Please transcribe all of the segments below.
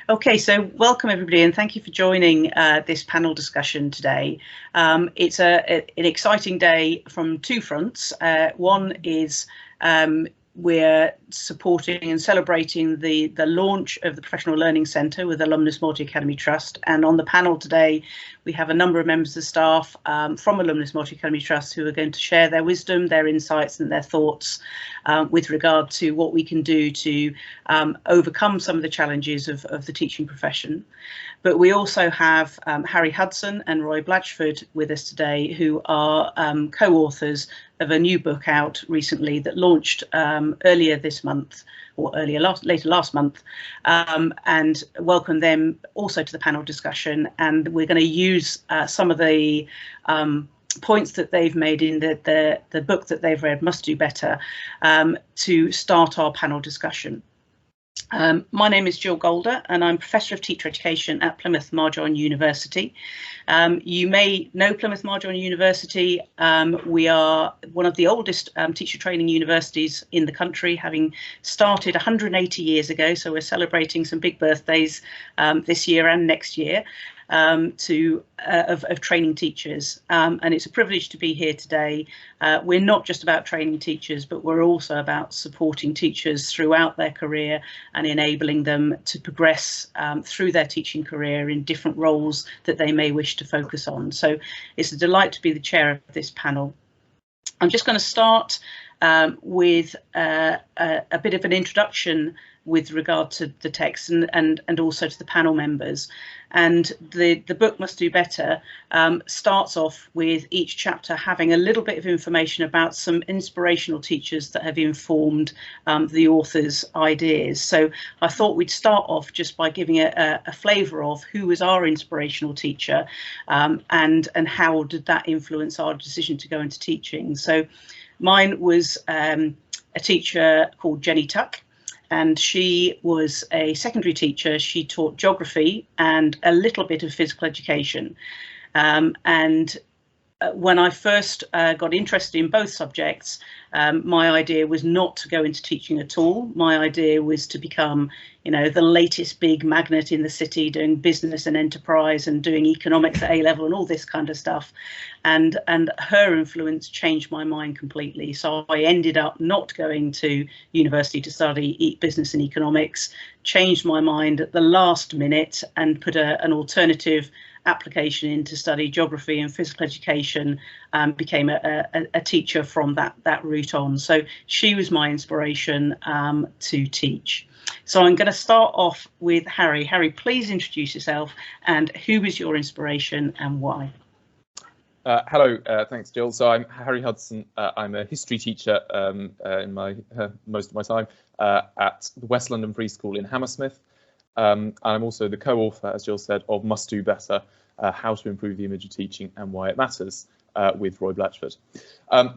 Okay, so welcome everybody and thank you for joining this panel discussion today. It's an exciting day from two fronts. One is we're supporting and celebrating the launch of the Professional Learning Centre with Alumnis Multi-Academy Trust, and on the panel today we have a number of members of staff from Alumnis Multi-Academy Trust who are going to share their wisdom, their insights and their thoughts with regard to what we can do to overcome some of the challenges of the teaching profession. But we also have Harry Hudson and Roy Blatchford with us today, who are co-authors of a new book out recently that launched earlier this month, or later last month, and welcome them also to the panel discussion. And we're going to use some of the points that they've made in the book that they've read, Must Do Better, to start our panel discussion. My name is Jill Golder and I'm Professor of Teacher Education at Plymouth Marjon University. You may know Plymouth Marjon University. We are one of the oldest teacher training universities in the country, having started 180 years ago, so we're celebrating some big birthdays this year and next year. Of training teachers, and it's a privilege to be here today. We're not just about training teachers, but we're also about supporting teachers throughout their career and enabling them to progress through their teaching career in different roles that they may wish to focus on. So it's a delight to be the chair of this panel. I'm just going to start with a bit of an introduction with regard to the text and also to the panel members. And the book Must Do Better starts off with each chapter having a little bit of information about some inspirational teachers that have informed the author's ideas. So I thought we'd start off just by giving a flavour of who was our inspirational teacher and how did that influence our decision to go into teaching. So mine was a teacher called Jenny Tuck. And she was a secondary teacher. She taught geography and a little bit of physical education. When I first got interested in both subjects, my idea was not to go into teaching at all. My idea was to become, the latest big magnet in the city, doing business and enterprise and doing economics at A-level and all this kind of stuff. And her influence changed my mind completely. So I ended up not going to university to study business and economics, changed my mind at the last minute and put an alternative application in to study geography and physical education, became a teacher from that route on. So she was my inspiration to teach. So I'm going to start off with Harry. Harry, please introduce yourself and who was your inspiration and why? Hello, thanks, Jill. So I'm Harry Hudson. I'm a history teacher in most of my time at the West London Free School in Hammersmith. I'm also the co-author, as Jill said, of Must Do Better, How to Improve the Image of Teaching and Why It Matters, with Roy Blatchford.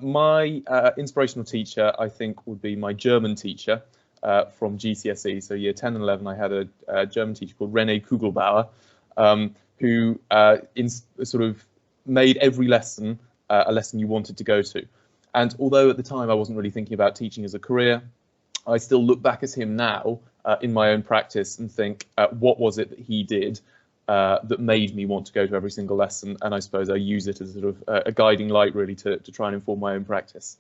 My inspirational teacher, I think, would be my German teacher from GCSE. So year 10 and 11, I had a German teacher called René Kugelbauer, who sort of made every lesson a lesson you wanted to go to. And although at the time I wasn't really thinking about teaching as a career, I still look back at him now in my own practice and think, what was it that he did that made me want to go to every single lesson? And I suppose I use it as sort of a guiding light, really, to try and inform my own practice.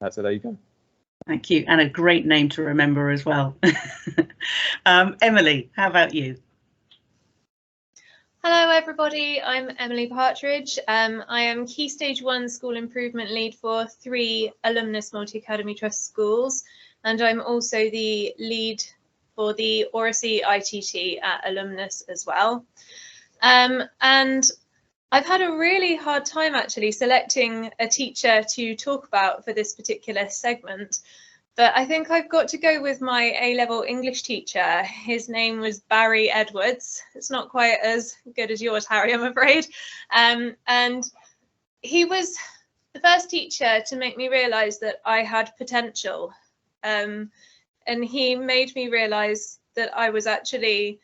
So there you go. Thank you. And a great name to remember as well. Emily, how about you? Hello everybody, I'm Emily Partridge. I am Key Stage 1 School Improvement Lead for 3 Alumnis Multi-Academy Trust schools, and I'm also the lead for the Oracy ITT at Alumnis as well. And I've had a really hard time actually selecting a teacher to talk about for this particular segment. But I think I've got to go with my A-level English teacher. His name was Barry Edwards. It's not quite as good as yours, Harry, I'm afraid. And he was the first teacher to make me realise that I had potential. And he made me realise that I was actually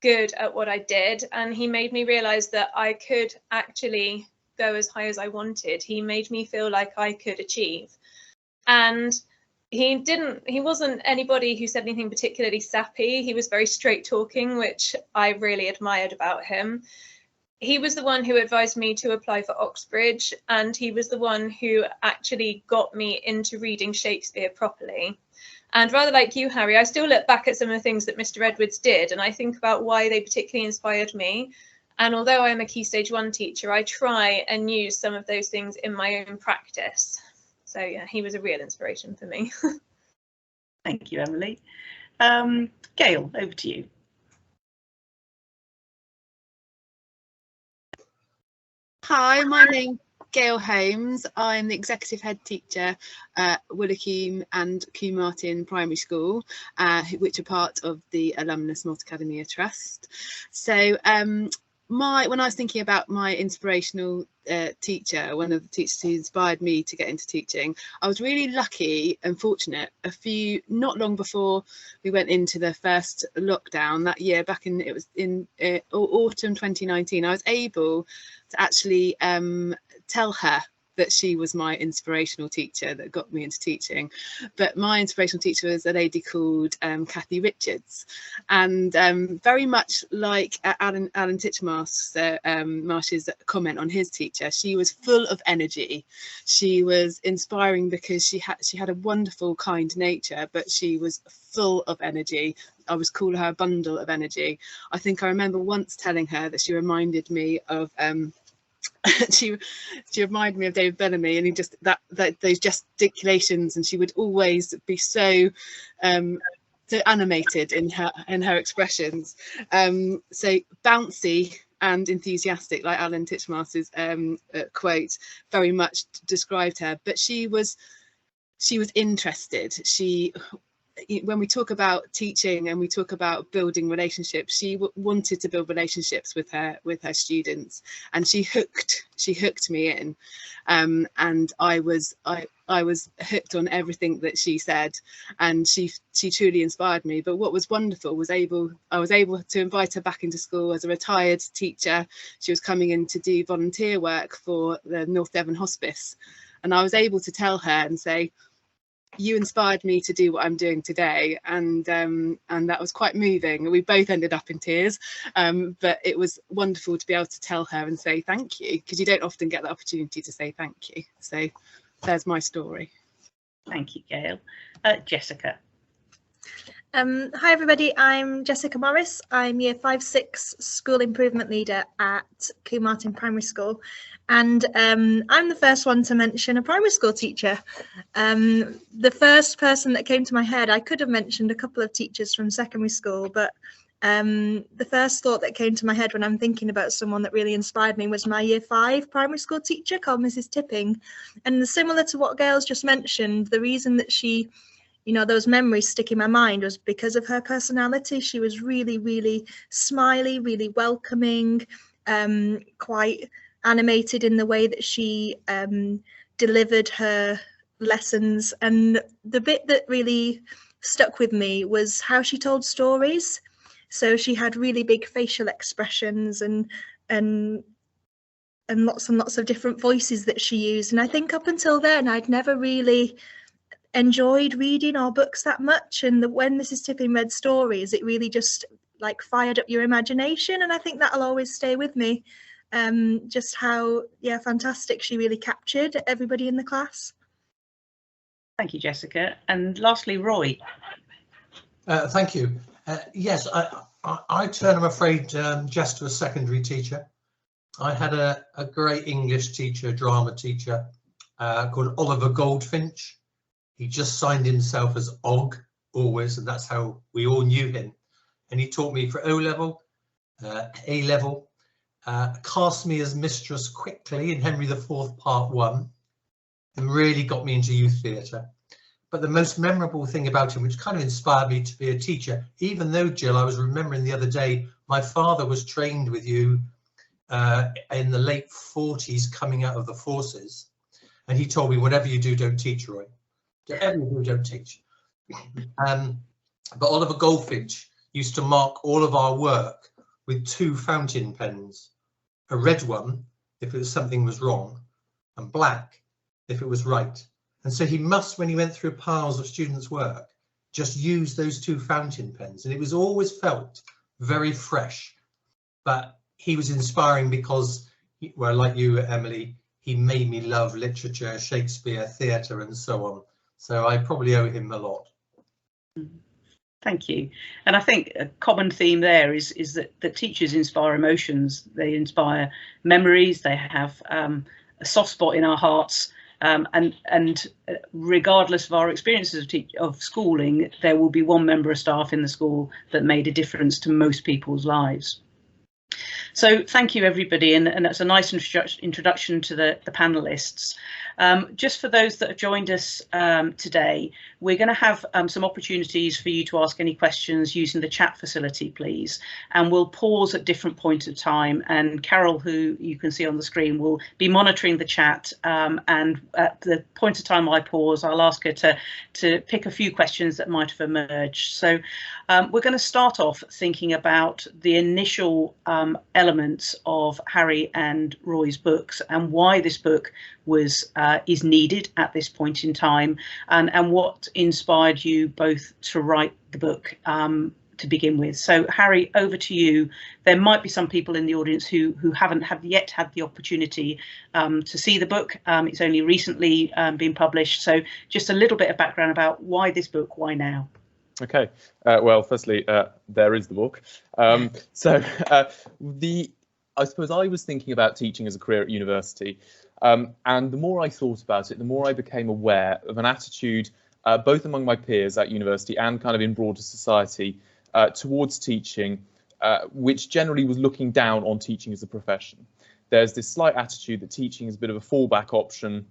good at what I did. And he made me realise that I could actually go as high as I wanted. He made me feel like I could achieve. And he wasn't anybody who said anything particularly sappy. He was very straight talking, which I really admired about him. He was the one who advised me to apply for Oxbridge, and he was the one who actually got me into reading Shakespeare properly. And rather like you, Harry, I still look back at some of the things that Mr. Edwards did, and I think about why they particularly inspired me. And although I'm a Key Stage 1 teacher, I try and use some of those things in my own practice. So yeah, he was a real inspiration for me. Thank you, Emily. Gail, over to you. Hi, my name's Gail Holmes. I'm the Executive Head Teacher at Willicombe and Combe Martin Primary School, which are part of the Alumnis Multi-Academia Trust. So when I was thinking about my inspirational teacher, one of the teachers who inspired me to get into teaching, I was really lucky and fortunate. Not long before we went into the first lockdown that year, back in, it was in autumn 2019, I was able to actually tell her that she was my inspirational teacher that got me into teaching. But my inspirational teacher was a lady called Kathy Richards, and very much like Alan Titchmarsh's comment on his teacher, she was full of energy. She was inspiring because she had a wonderful, kind nature, but she was full of energy. I was calling her a bundle of energy. I think I remember once telling her that she reminded me of she reminded me of David Bellamy, and he just those gesticulations, and she would always be so animated in her expressions, so bouncy and enthusiastic, like Alan Titchmarsh's quote very much described her. But she was interested. When we talk about teaching and we talk about building relationships, she wanted to build relationships with her students, and she hooked me in, and I was hooked on everything that she said, and she truly inspired me. But what was wonderful was I was able to invite her back into school as a retired teacher. She was coming in to do volunteer work for the North Devon Hospice, and I was able to tell her and say, you inspired me to do what I'm doing today, and that was quite moving. We both ended up in tears, but it was wonderful to be able to tell her and say thank you, because you don't often get the opportunity to say thank you. So there's my story. Thank you, Gail. Jessica. Hi everybody, I'm Jessica Morris. I'm Year 5-6 School Improvement Leader at Combe Martin Primary School, and I'm the first one to mention a primary school teacher. The first person that came to my head, I could have mentioned a couple of teachers from secondary school, but the first thought that came to my head when I'm thinking about someone that really inspired me was my Year 5 primary school teacher called Mrs. Tipping. And similar to what Gail's just mentioned, the reason that she, those memories stick in my mind was because of her personality. She was really, really smiley, really welcoming, quite animated in the way that she delivered her lessons. And the bit that really stuck with me was how she told stories. So she had really big facial expressions and lots and lots of different voices that she used. And I think up until then, I'd never really enjoyed reading our books that much, and when Mrs. Tipping read stories, it really just like fired up your imagination, and I think that'll always stay with me, just how fantastic she really captured everybody in the class. Thank you, Jessica. And lastly, Roy. Thank you. Yes, I turn, I'm afraid, just to a secondary teacher. I had a great English teacher, drama teacher, called Oliver Goldfinch. He just signed himself as Og always, and that's how we all knew him. And he taught me for O-level, A-level, cast me as Mistress Quickly in Henry IV Part 1, and really got me into youth theatre. But the most memorable thing about him, which kind of inspired me to be a teacher, even though, Jill, I was remembering the other day, my father was trained with you in the late 40s coming out of the forces. And he told me, whatever you do, don't teach, Roy. Whatever you do, don't teach. But Oliver Goldfinch used to mark all of our work with 2 fountain pens. A red one, if it was something was wrong, and black, if it was right. And so he must, when he went through piles of students' work, just use those 2 fountain pens. And it was always felt very fresh. But he was inspiring because, well, like you, Emily, he made me love literature, Shakespeare, theatre, and so on. So I probably owe him a lot. Thank you. And I think a common theme there is that teachers inspire emotions. They inspire memories. They have a soft spot in our hearts. And regardless of our experiences of schooling, there will be one member of staff in the school that made a difference to most people's lives. So thank you, everybody, and that's a nice introduction to the panelists. Just for those that have joined us today, we're going to have some opportunities for you to ask any questions using the chat facility, please. And we'll pause at different points of time. And Carol, who you can see on the screen, will be monitoring the chat. And at the point of time I pause, I'll ask her to pick a few questions that might have emerged. So we're going to start off thinking about the initial elements of Harry and Roy's books and why this book is needed at this point in time, and what inspired you both to write the book to begin with. So Harry, over to you. There might be some people in the audience who haven't yet had the opportunity to see the book. It's only recently been published, so just a little bit of background about why this book, why now? Okay, well, firstly, there is the book. I suppose I was thinking about teaching as a career at university, and the more I thought about it, the more I became aware of an attitude, both among my peers at university and kind of in broader society, towards teaching, which generally was looking down on teaching as a profession. There's this slight attitude that teaching is a bit of a fallback option.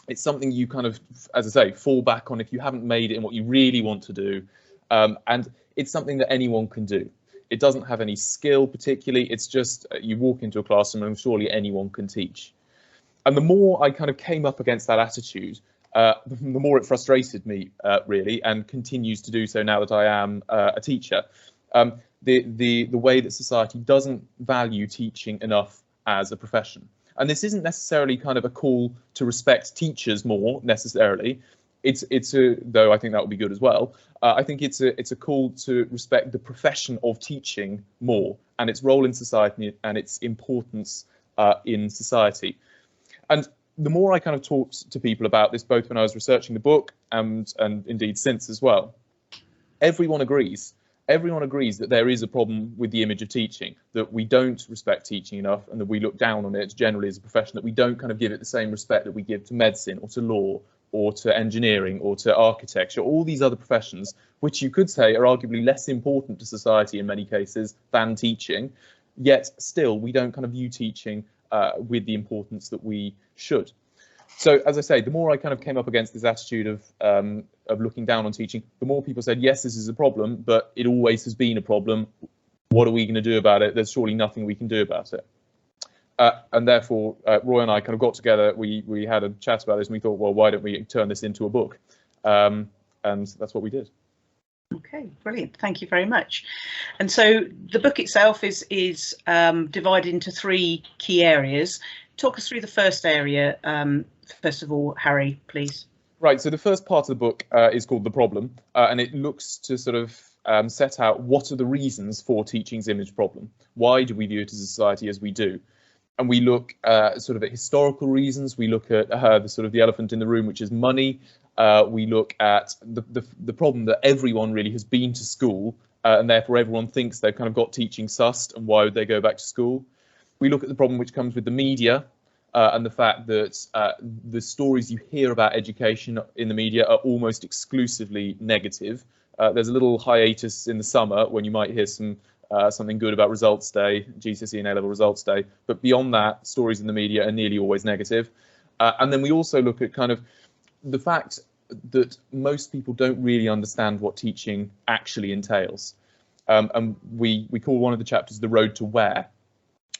It's something you kind of, as I say, fall back on if you haven't made it in what you really want to do. And it's something that anyone can do. It doesn't have any skill particularly. It's just you walk into a classroom and surely anyone can teach. And the more I kind of came up against that attitude, the more it frustrated me, really, and continues to do so now that I am a teacher. The way that society doesn't value teaching enough as a profession. And this isn't necessarily kind of a call to respect teachers more necessarily. Though I think that would be good as well. I think it's a call to respect the profession of teaching more and its role in society and its importance in society. And the more I kind of talked to people about this, both when I was researching the book and indeed since as well, everyone agrees. Everyone agrees that there is a problem with the image of teaching, that we don't respect teaching enough and that we look down on it generally as a profession, that we don't kind of give it the same respect that we give to medicine or to law or to engineering or to architecture, all these other professions, which you could say are arguably less important to society in many cases than teaching, yet still we don't kind of view teaching with the importance that we should. So, as I say, the more I kind of came up against this attitude of looking down on teaching, the more people said, yes, this is a problem, but it always has been a problem. What are we going to do about it? There's surely nothing we can do about it. And therefore, Roy and I kind of got together, we had a chat about this and we thought, well, why don't we turn this into a book? And that's what we did. Okay, brilliant. Thank you very much. And so the book itself is divided into 3 key areas. Talk us through the first area, first of all, Harry, please. Right, so the first part of the book is called The Problem, and it looks to sort of set out what are the reasons for teaching's image problem. Why do we view it as a society as we do? And we look sort of at historical reasons. We look at the sort of the elephant in the room, which is money. We look at the problem that everyone really has been to school, and therefore everyone thinks they've kind of got teaching sussed, and why would they go back to school? We look at the problem which comes with the media, and the fact that the stories you hear about education in the media are almost exclusively negative. There's a little hiatus in the summer when you might hear something good about results day, GCSE and A-level results day, but beyond that, stories in the media are nearly always negative. And then we also look at kind of the fact that most people don't really understand what teaching actually entails. And we call one of the chapters The Road to Where.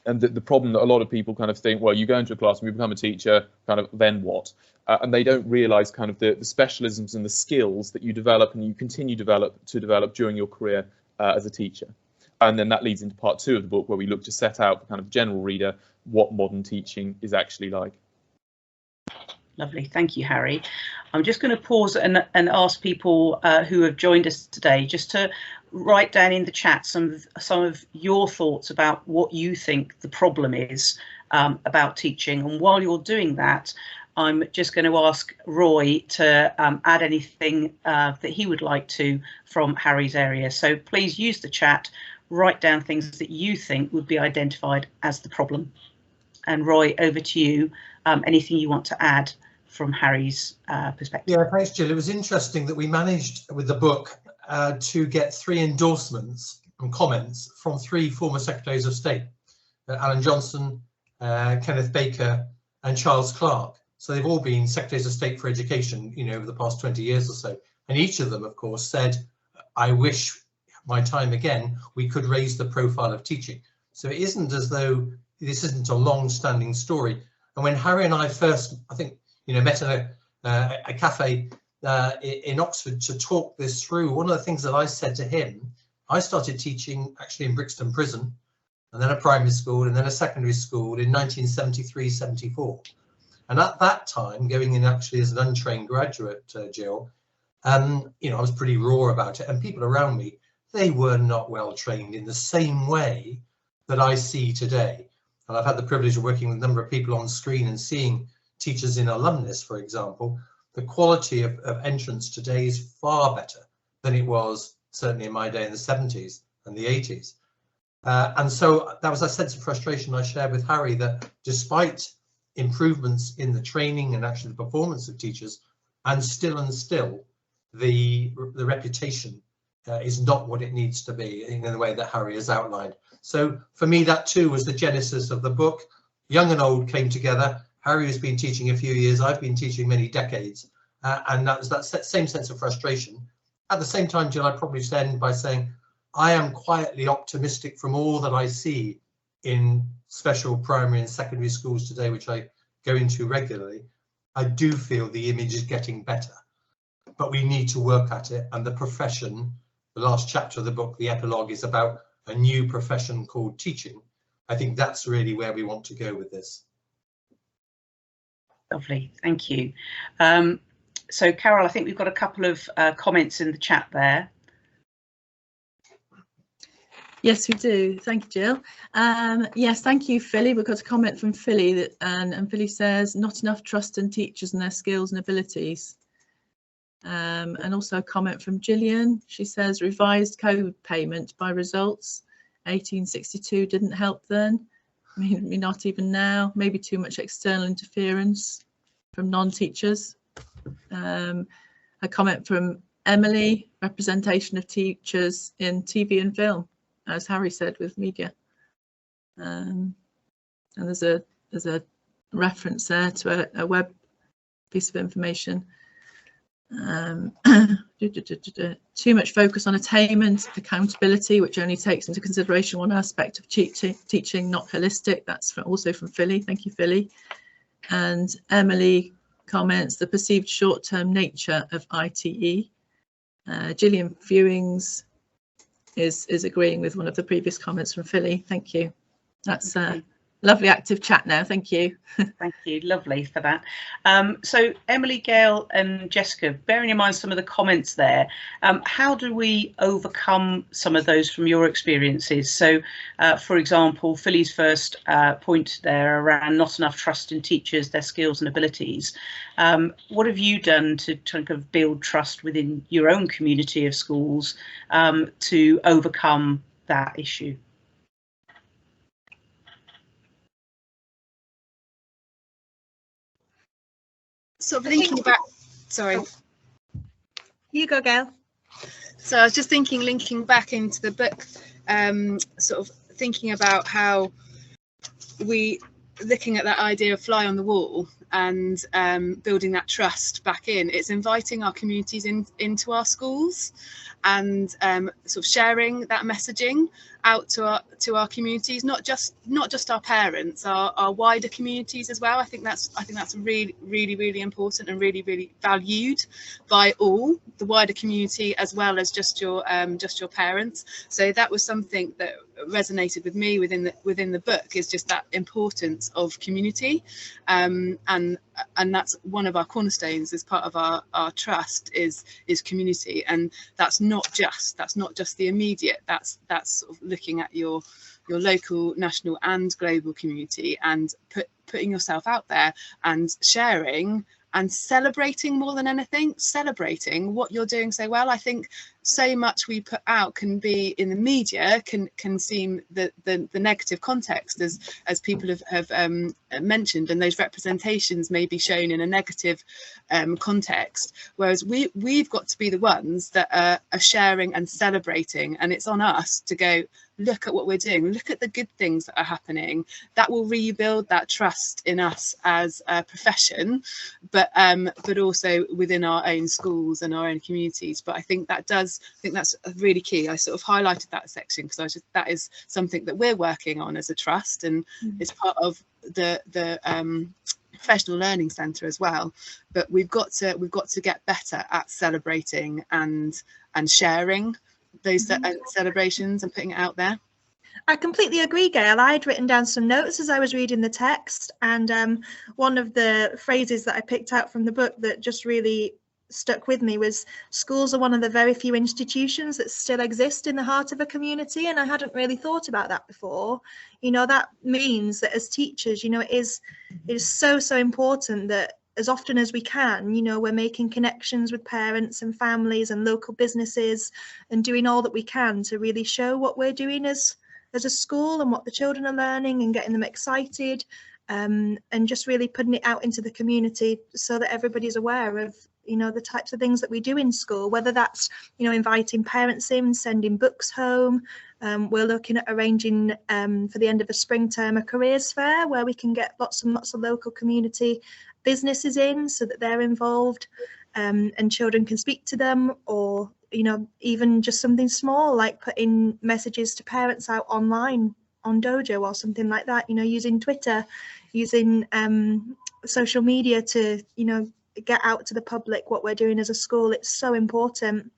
And the problem that a lot of people kind of think, well, you go into a classroom, you become a teacher, kind of then what? And they don't realise kind of the specialisms and the skills that you develop and you continue to develop during your career as a teacher. And then that leads into part 2 of the book, where we look to set out for kind of general reader what modern teaching is actually like. Lovely, thank you, Harry. I'm just going to pause and ask people who have joined us today just to write down in the chat some of your thoughts about what you think the problem is about teaching. And while you're doing that, I'm just going to ask Roy to add anything that he would like to from Harry's area. So please use the chat, write down things that you think would be identified as the problem. And Roy, over to you. Anything you want to add from Harry's perspective? Yeah, thanks, Jill. It was interesting that we managed with the book to get 3 endorsements and comments from 3 former Secretaries of State, Alan Johnson, Kenneth Baker and Charles Clarke. So they've all been Secretaries of State for Education, you know, over the past 20 years or so. And each of them, of course, said, I wish my time again, we could raise the profile of teaching. So it isn't as though this isn't a long-standing story. And when Harry and I first, I think, you know, met at a cafe in Oxford to talk this through, one of the things that I said to him, I started teaching actually in Brixton Prison, and then a primary school, and then a secondary school in 1973-74. And at that time, going in actually as an untrained graduate, Jill, you know, I was pretty raw about it. And people around me, they were not well trained in the same way that I see today. And I've had the privilege of working with a number of people on screen and seeing teachers in Alumnis, for example. The quality of entrance today is far better than it was certainly in my day in the 70s and the 80s. And so that was a sense of frustration I shared with Harry, that despite improvements in the training and actually the performance of teachers, and still the reputation is not what it needs to be in the way that Harry has outlined. So for me, that too was the genesis of the book. Young and old came together. Harry has been teaching a few years, I've been teaching many decades, and that was that same sense of frustration. At the same time, Jill, I'd probably end by saying I am quietly optimistic from all that I see in special primary and secondary schools today, which I go into regularly. I do feel the image is getting better, but we need to work at it. And the profession, the last chapter of the book, the epilogue, is about a new profession called teaching. I think that's really where we want to go with this. Lovely, thank you. So Carol, I think we've got a couple of comments in the chat there. Yes, we do. Thank you, Jill. Yes, thank you, Philly. We've got a comment from Philly that, and Philly says, not enough trust in teachers and their skills and abilities. And also a comment from Gillian. She says, revised code payment by results. 1862 didn't help then. Maybe not even now. Maybe too much external interference from non-teachers. A comment from Emily, representation of teachers in TV and film, as Harry said, with media. And there's a reference there to a web piece of information. Too much focus on attainment, accountability, which only takes into consideration one aspect of teaching, not holistic. That's also from Philly. Thank you, Philly. And Emily comments the perceived short-term nature of ITE. Gillian Fewings is agreeing with one of the previous comments from Philly. Thank you. That's lovely active chat now. Thank you. Thank you. Lovely for that. So Emily, Gail and Jessica, bearing in mind some of the comments there, how do we overcome some of those from your experiences? So, for example, Philly's first point there around not enough trust in teachers, their skills and abilities. What have you done to kind of build trust within your own community of schools to overcome that issue? Sort of linking back, sorry. You go, Gail. So I was just thinking, linking back into the book, sort of thinking about how we, looking at that idea of fly on the wall and building that trust back in, it's inviting our communities into our schools and sort of sharing that messaging out to our communities, not just our parents, our wider communities as well. I think that's really important and really valued by all, the wider community as well as just your parents. So that was something that resonated with me within the book is just that importance of community, and that's one of our cornerstones as part of our trust is community, and that's not just the immediate. That's sort of looking at your local, national and global community, and putting yourself out there and sharing and celebrating, more than anything, celebrating what you're doing so well. I think so much we put out can be in the media can seem the negative context, as people have mentioned, and those representations may be shown in a negative context, whereas we've got to be the ones that are sharing and celebrating, and it's on us to go, look at what we're doing, look at the good things that are happening. That will rebuild that trust in us as a profession, but also within our own schools and our own communities. But I think that's really key. I sort of highlighted that section because that is something that we're working on as a trust, and it's part of the professional learning centre as well. But we've got to get better at celebrating and sharing those celebrations and putting it out there. I completely agree, Gail. I'd written down some notes as I was reading the text, and one of the phrases that I picked out from the book that just really stuck with me was, schools are one of the very few institutions that still exist in the heart of a community, and I hadn't really thought about that before. You know, that means that as teachers, you know, it is so important that as often as we can, you know, we're making connections with parents and families and local businesses, and doing all that we can to really show what we're doing as a school and what the children are learning, and getting them excited, and just really putting it out into the community so that everybody's aware of, you know, the types of things that we do in school, whether that's, you know, inviting parents in, sending books home. We're looking at arranging for the end of a spring term a careers fair where we can get lots and lots of local community businesses in so that they're involved, and children can speak to them, or, you know, even just something small like putting messages to parents out online on Dojo or something like that, you know, using Twitter, using social media to, you know, get out to the public what we're doing as a school. It's so important.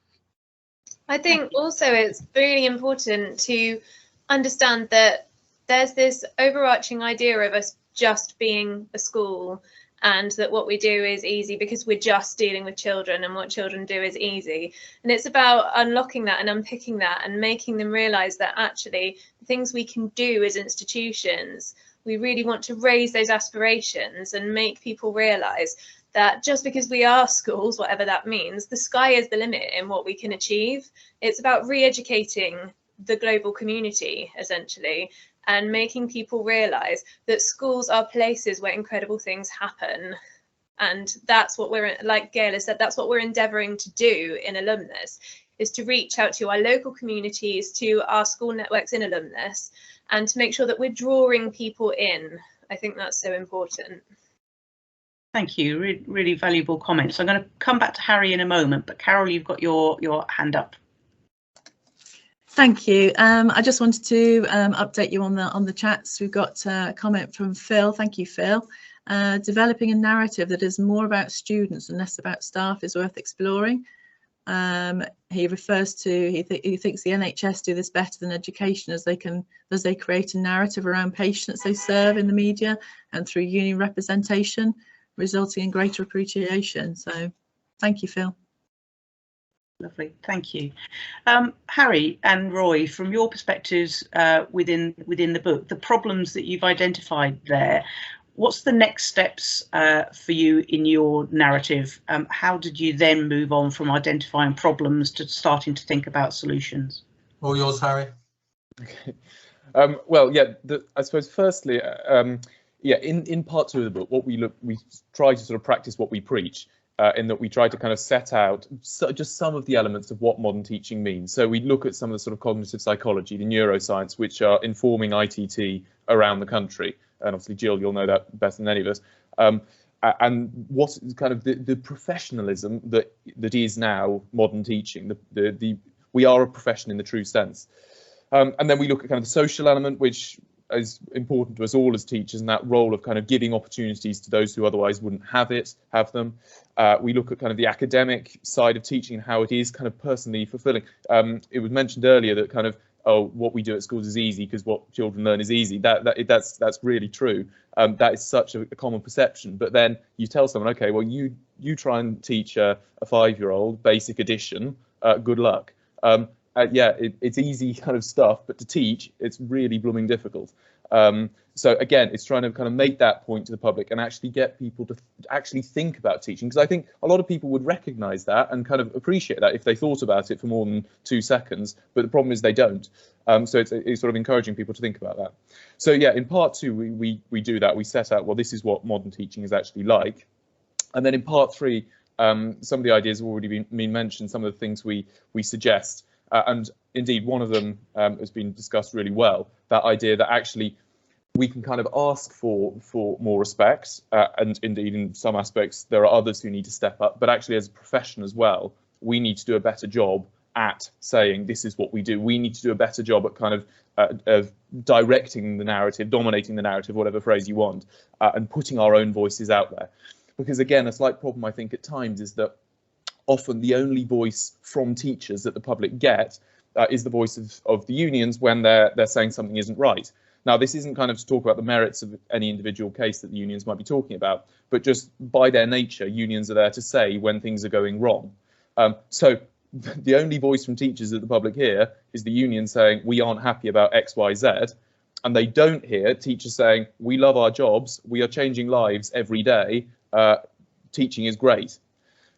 I think also it's really important to understand that there's this overarching idea of us just being a school, and that what we do is easy because we're just dealing with children, and what children do is easy. And it's about unlocking that and unpicking that and making them realise that actually the things we can do as institutions, we really want to raise those aspirations and make people realise that just because we are schools, whatever that means, the sky is the limit in what we can achieve. It's about re-educating the global community, essentially, and making people realise that schools are places where incredible things happen. And that's what we're, like Gail has said, that's what we're endeavouring to do in Alumnis, is to reach out to our local communities, to our school networks in Alumnis, and to make sure that we're drawing people in. I think that's so important. Thank you, really valuable comments. I'm going to come back to Harry in a moment, but Carol, you've got your hand up. Thank you. I just wanted to update you on the chats. We've got a comment from Phil. Thank you, Phil. Developing a narrative that is more about students and less about staff is worth exploring. He refers to he thinks the NHS do this better than education, as they create a narrative around patients they serve in the media and through union representation, resulting in greater appreciation. So, thank you, Phil. Lovely, thank you. Harry and Roy, from your perspectives within the book, the problems that you've identified there, what's the next steps for you in your narrative? How did you then move on from identifying problems to starting to think about solutions? All yours, Harry. Okay. Well, yeah, I suppose firstly, yeah, in part 2 of the book, what we try to sort of practice what we preach. In that we try to kind of set out just some of the elements of what modern teaching means. So we look at some of the sort of cognitive psychology, the neuroscience, which are informing ITT around the country. And obviously, Jill, you'll know that better than any of us. And what kind of the professionalism that is now modern teaching. We are a profession in the true sense. And then we look at kind of the social element, which is important to us all as teachers, and that role of kind of giving opportunities to those who otherwise wouldn't have them. We look at kind of the academic side of teaching and how it is kind of personally fulfilling. It was mentioned earlier that kind of oh, what we do at schools is easy because what children learn is easy. That's really true. That is such a common perception. But then you tell someone, okay, well, you try and teach a 5-year-old basic addition. Good luck. Yeah, it's easy kind of stuff, but to teach, it's really blooming difficult. So again, it's trying to kind of make that point to the public and actually get people to actually think about teaching, because I think a lot of people would recognise that and kind of appreciate that if they thought about it for more than 2 seconds. But the problem is they don't. So it's sort of encouraging people to think about that. So yeah, in part 2, we do that. We set out, well, this is what modern teaching is actually like. And then in part 3, some of the ideas have already been mentioned, some of the things we suggest. And indeed, one of them has been discussed really well, that idea that actually we can kind of ask for more respect, and indeed in some aspects there are others who need to step up, but actually as a profession as well, we need to do a better job at saying this is what we do. We need to do a better job at kind of directing the narrative, dominating the narrative, whatever phrase you want, and putting our own voices out there. Because again, a slight problem I think at times is that often the only voice from teachers that the public get is the voice of the unions when they're saying something isn't right. Now, this isn't kind of to talk about the merits of any individual case that the unions might be talking about, but just by their nature, unions are there to say when things are going wrong. So the only voice from teachers that the public hear is the union saying we aren't happy about X, Y, Z, and they don't hear teachers saying we love our jobs, we are changing lives every day, teaching is great.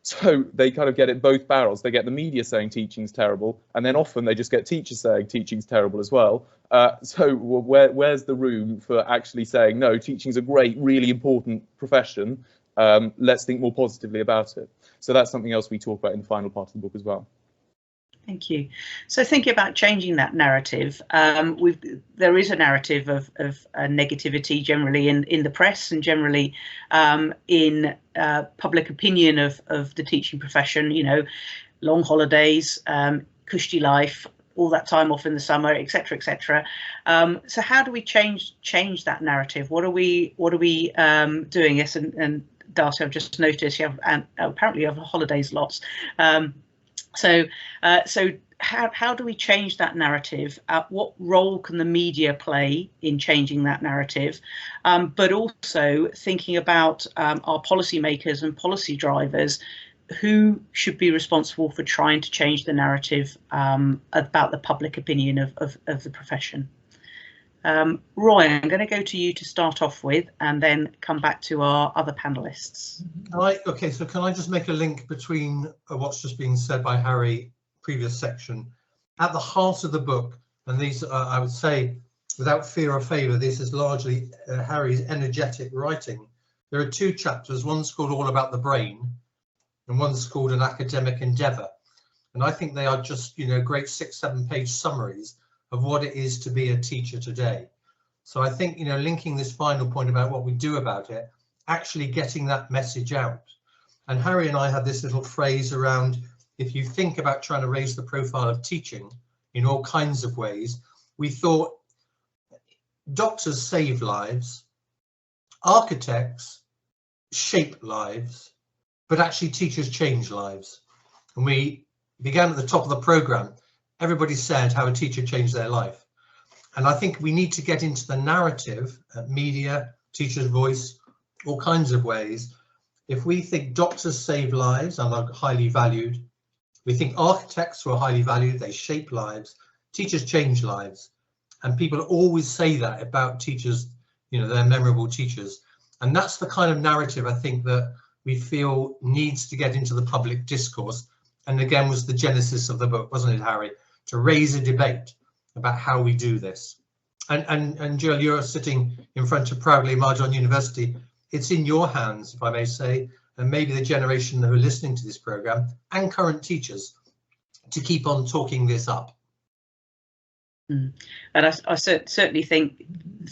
So they kind of get it both barrels. They get the media saying teaching's terrible, and then often they just get teachers saying teaching's terrible as well. So where's the room for actually saying, no, teaching's a great, really important profession. Let's think more positively about it. So that's something else we talk about in the final part of the book as well. Thank you. So thinking about changing that narrative, there is a narrative of negativity generally in the press and generally in public opinion of the teaching profession. You know, long holidays, cushy life, all that time off in the summer, etc., etc. So how do we change that narrative? What are we doing? Yes, and Darcy, I've just noticed you have, and apparently you have holidays lots. So how do we change that narrative? What role can the media play in changing that narrative? But also thinking about our policymakers and policy drivers, who should be responsible for trying to change the narrative about the public opinion of the profession. Roy, I'm going to go to you to start off with and then come back to our other panelists. Okay, so can I just make a link between what's just being said by Harry, previous section? At the heart of the book, and these I would say, without fear or favour, this is largely Harry's energetic writing. There are 2 chapters, one's called All About the Brain, and one's called An Academic Endeavour. And I think they are just, you know, great 6-7 page summaries of what it is to be a teacher today. So I think, you know, linking this final point about what we do about it, actually getting that message out. And Harry and I had this little phrase around, if you think about trying to raise the profile of teaching in all kinds of ways, we thought doctors save lives, architects shape lives, but actually teachers change lives. And we began at the top of the programme. Everybody said how a teacher changed their life. And I think we need to get into the narrative, media, teacher's voice, all kinds of ways. If we think doctors save lives and are highly valued, we think architects who are highly valued, they shape lives, teachers change lives. And people always say that about teachers, you know, they're memorable teachers. And that's the kind of narrative I think that we feel needs to get into the public discourse. And again, was the genesis of the book, wasn't it, Harry? To raise a debate about how we do this. And Jill, you're sitting in front of proudly Marjon University. It's in your hands, if I may say, and maybe the generation who are listening to this programme and current teachers to keep on talking this up. And I certainly think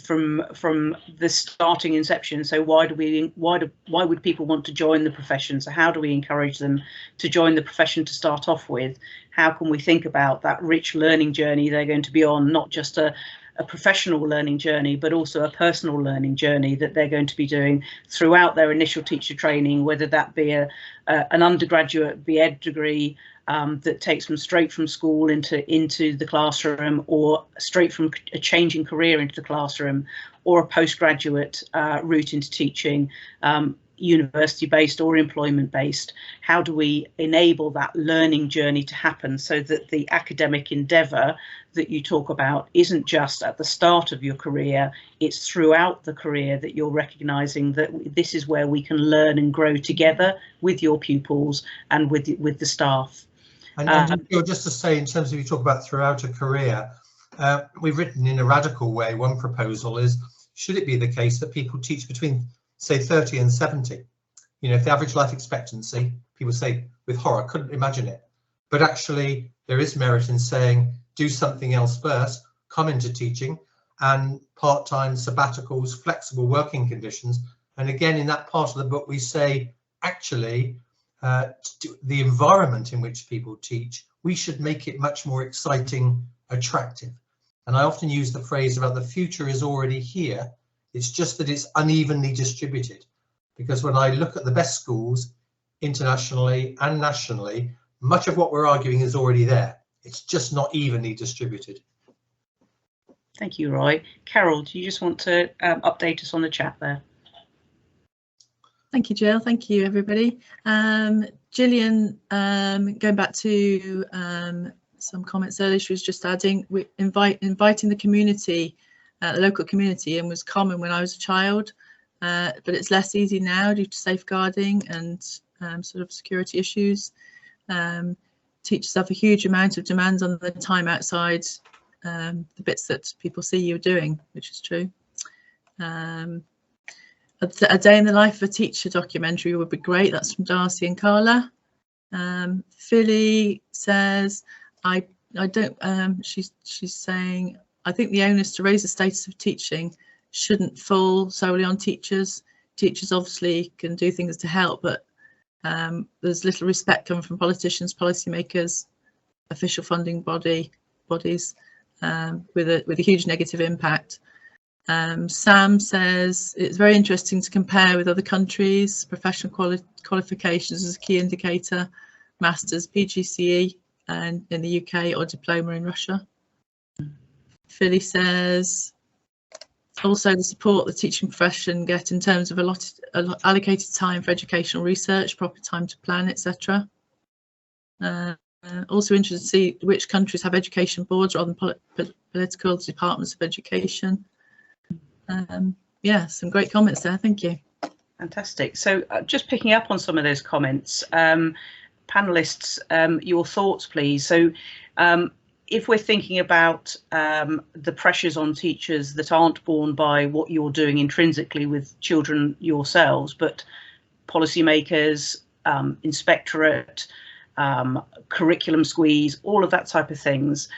from the starting inception, so why would people want to join the profession? So how do we encourage them to join the profession to start off with? How can we think about that rich learning journey they're going to be on, not just a a professional learning journey, but also a personal learning journey that they're going to be doing throughout their initial teacher training, whether that be an undergraduate BEd degree that takes them straight from school into the classroom, or straight from a changing career into the classroom, or a postgraduate route into teaching, university-based or employment-based. How do we enable that learning journey to happen so that the academic endeavour that you talk about isn't just at the start of your career, it's throughout the career that you're recognising that this is where we can learn and grow together with your pupils and with the staff. And just to say, in terms of you talk about throughout a career, we've written in a radical way, one proposal is, should it be the case that people teach between, say, 30 and 70? You know, if the average life expectancy, people say with horror, couldn't imagine it. But actually, there is merit in saying, do something else first, come into teaching, and part-time sabbaticals, flexible working conditions. And again, in that part of the book, we say, actually, the environment in which people teach, we should make it much more exciting, attractive. And I often use the phrase about the future is already here. It's just that it's unevenly distributed. Because when I look at the best schools internationally and nationally, much of what we're arguing is already there. It's just not evenly distributed. Thank you, Roy. Carol, do you just want to update us on the chat there? Thank you, Jill. Thank you, everybody. Gillian, going back to some comments earlier, she was just adding, inviting the community, the local community, and was common when I was a child, but it's less easy now due to safeguarding and sort of security issues. Teachers have a huge amount of demands on the time outside the bits that people see you doing, which is true. A Day in the Life of a Teacher documentary would be great. That's from Darcy and Carla. Philly says, I don't, she's saying, I think the onus to raise the status of teaching shouldn't fall solely on teachers. Teachers obviously can do things to help, but there's little respect coming from politicians, policymakers, official funding bodies with a huge negative impact. Sam says it's very interesting to compare with other countries. Professional qualifications as a key indicator, masters, PGCE and in the UK, or diploma in Russia. Philly says also the support the teaching profession get in terms of allocated time for educational research, proper time to plan, etc. Also interested to see which countries have education boards rather than political departments of education. Yeah, some great comments there. Thank you. Fantastic. So just picking up on some of those comments, panelists, your thoughts, please. So if we're thinking about the pressures on teachers that aren't borne by what you're doing intrinsically with children yourselves, but policymakers, inspectorate, curriculum squeeze, all of that type of things,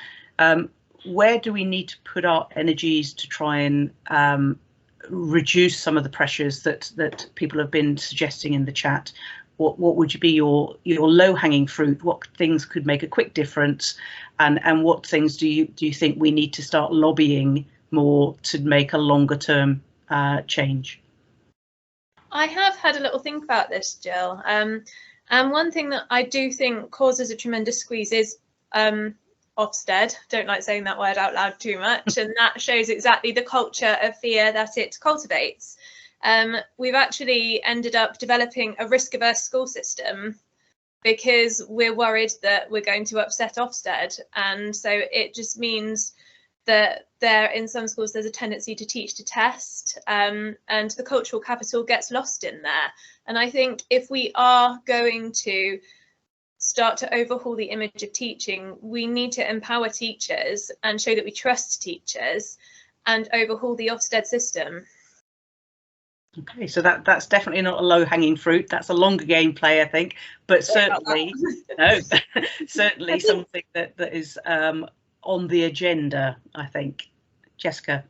where do we need to put our energies to try and reduce some of the pressures that people have been suggesting in the chat? What would be your low-hanging fruit? What things could make a quick difference, and what things do you think we need to start lobbying more to make a longer-term change? I have had a little think about this, Jill, and one thing that I do think causes a tremendous squeeze is Ofsted. Don't like saying that word out loud too much, and that shows exactly the culture of fear that it cultivates. We've actually ended up developing a risk-averse school system because we're worried that we're going to upset Ofsted, and so it just means that in some schools there's a tendency to teach to test, and the cultural capital gets lost in there. And I think if we are going to start to overhaul the image of teaching, we need to empower teachers and show that we trust teachers and overhaul the Ofsted system. Okay, so that's definitely not a low-hanging fruit. That's a longer game play, I think, but certainly, no, certainly something that is on the agenda, I think. Jessica.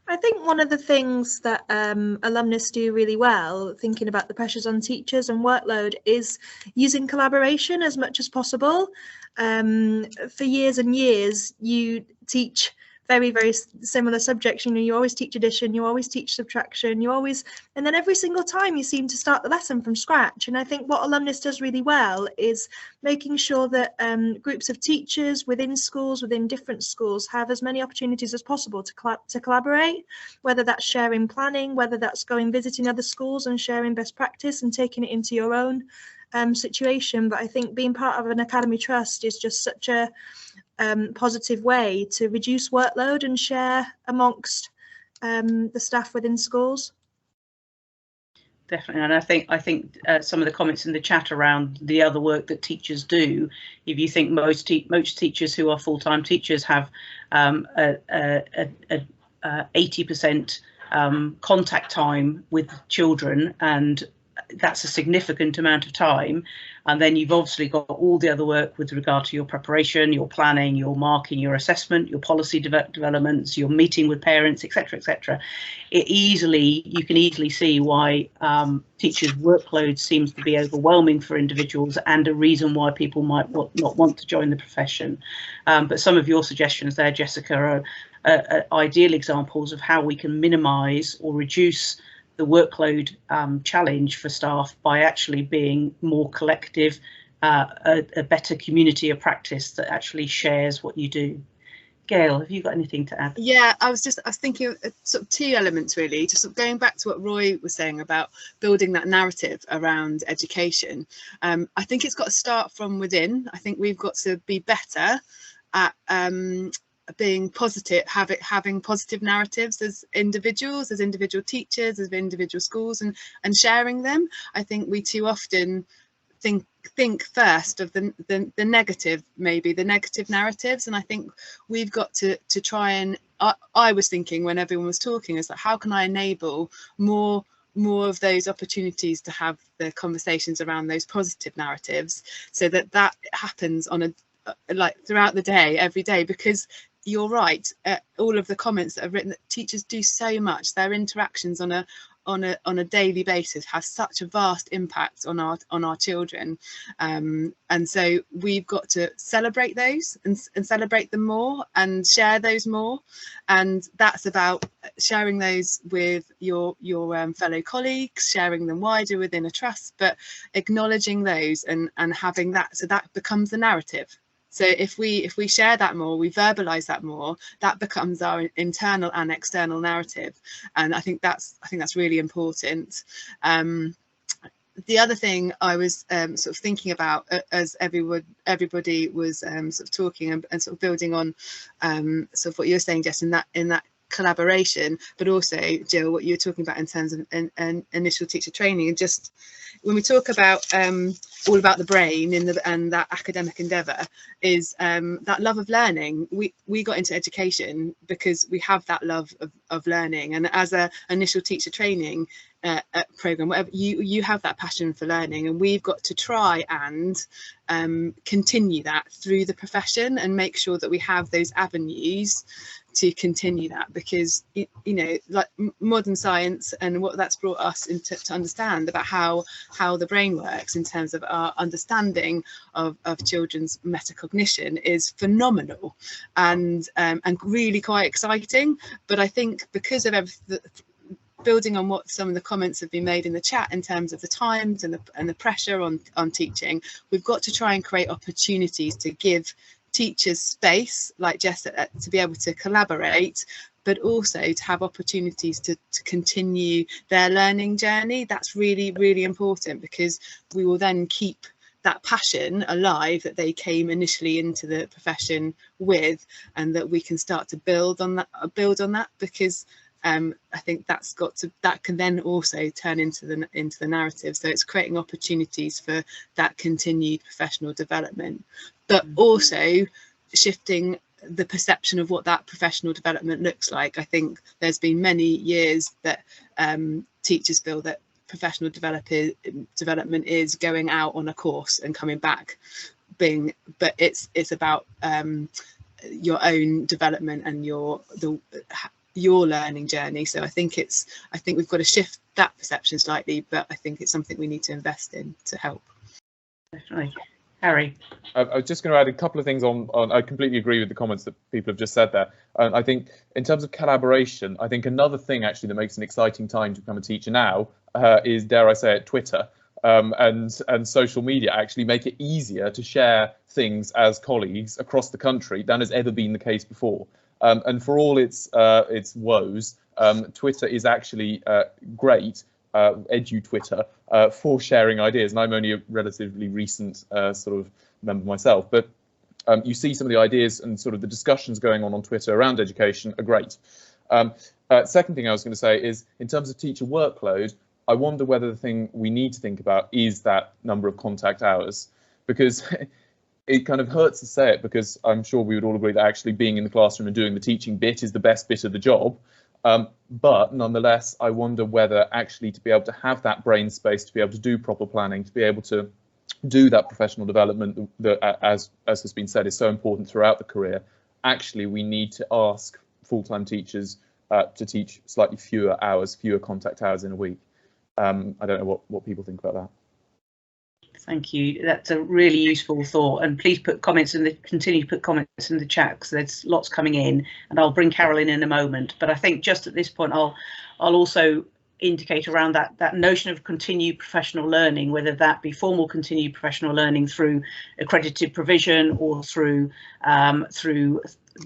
I think one of the things that alumnus do really well, thinking about the pressures on teachers and workload, is using collaboration as much as possible. For years and years, you teach very, very similar subjects. You know, you always teach addition, you always teach subtraction, and then every single time you seem to start the lesson from scratch. And I think what Alumnis does really well is making sure that groups of teachers within schools, within different schools, have as many opportunities as possible to collaborate, whether that's sharing planning, whether that's going visiting other schools and sharing best practice and taking it into your own situation. But I think being part of an academy trust is just such a positive way to reduce workload and share amongst the staff within schools. Definitely, and I think some of the comments in the chat around the other work that teachers do. If you think most teachers who are full-time teachers have 80% contact time with children, and that's a significant amount of time. And then you've obviously got all the other work with regard to your preparation, your planning, your marking, your assessment, your policy developments, your meeting with parents, etc., etc. You can easily see why teachers' workload seems to be overwhelming for individuals, and a reason why people might not want to join the profession. But some of your suggestions there, Jessica, are ideal examples of how we can minimise or reduce the workload challenge for staff by actually being more collective, a better community of practice that actually shares what you do. Gail, have you got anything to add? Yeah, I was thinking of sort of two elements really, just sort of going back to what Roy was saying about building that narrative around education. I think it's got to start from within. I think we've got to be better at being positive, having positive narratives as individuals, as individual teachers, as individual schools, and sharing them. I think we too often think first of the negative, maybe the negative narratives, and I think we've got to try and I was thinking when everyone was talking is that how can I enable more of those opportunities to have the conversations around those positive narratives, so that happens on a like throughout the day, every day, because you're right, all of the comments that are written, that teachers do so much, their interactions on a daily basis have such a vast impact on our children, and so we've got to celebrate those and celebrate them more and share those more, and that's about sharing those with your fellow colleagues, sharing them wider within a trust, but acknowledging those and having that, so that becomes the narrative. So if we share that more, we verbalise that more, that becomes our internal and external narrative, and I think that's really important. The other thing I was sort of thinking about as everybody was sort of talking and sort of building on sort of what you were saying, Jess, in that collaboration, but also Jill, what you were talking about in terms of initial teacher training, and just when we talk about all about the brain and that academic endeavour, is that love of learning. We got into education because we have that love of learning, and as a initial teacher training program, whatever, you have that passion for learning, and we've got to try and continue that through the profession and make sure that we have those avenues to continue that, because you know, like modern science and what that's brought us into to understand about how the brain works in terms of our understanding of children's metacognition is phenomenal and really quite exciting. But I think because of everything, building on what some of the comments have been made in the chat in terms of the times and the pressure on teaching, we've got to try and create opportunities to give teachers space, like Jess, to be able to collaborate, but also to have opportunities to continue their learning journey. That's really, really important, because we will then keep that passion alive that they came initially into the profession with, and that we can start to build on that, because I think that can then also turn into the narrative. So it's creating opportunities for that continued professional development, but also shifting the perception of what that professional development looks like. I think there's been many years that teachers feel that professional development is going out on a course and coming back, but it's about your own development and your learning journey. So I think we've got to shift that perception slightly, but I think it's something we need to invest in to help. Definitely. Harry. I was just going to add a couple of things on. I completely agree with the comments that people have just said there. I think in terms of collaboration, I think another thing actually that makes an exciting time to become a teacher now is, dare I say it, Twitter and social media actually make it easier to share things as colleagues across the country than has ever been the case before. And for all its woes, Twitter is actually great. Twitter for sharing ideas, and I'm only a relatively recent sort of member myself, but you see some of the ideas and sort of the discussions going on Twitter around education are great. Second thing I was going to say is, in terms of teacher workload, I wonder whether the thing we need to think about is that number of contact hours, because it kind of hurts to say it, because I'm sure we would all agree that actually being in the classroom and doing the teaching bit is the best bit of the job. But nonetheless, I wonder whether actually to be able to have that brain space, to be able to do proper planning, to be able to do that professional development that, as has been said, is so important throughout the career, actually we need to ask full-time teachers to teach slightly fewer hours, fewer contact hours in a week. I don't know what people think about that. Thank you. That's a really useful thought, and please put comments in the continue to put comments in the chat, because there's lots coming in, and I'll bring Carol in a moment. But I think just at this point I'll also indicate around that notion of continued professional learning, whether that be formal continued professional learning through accredited provision or through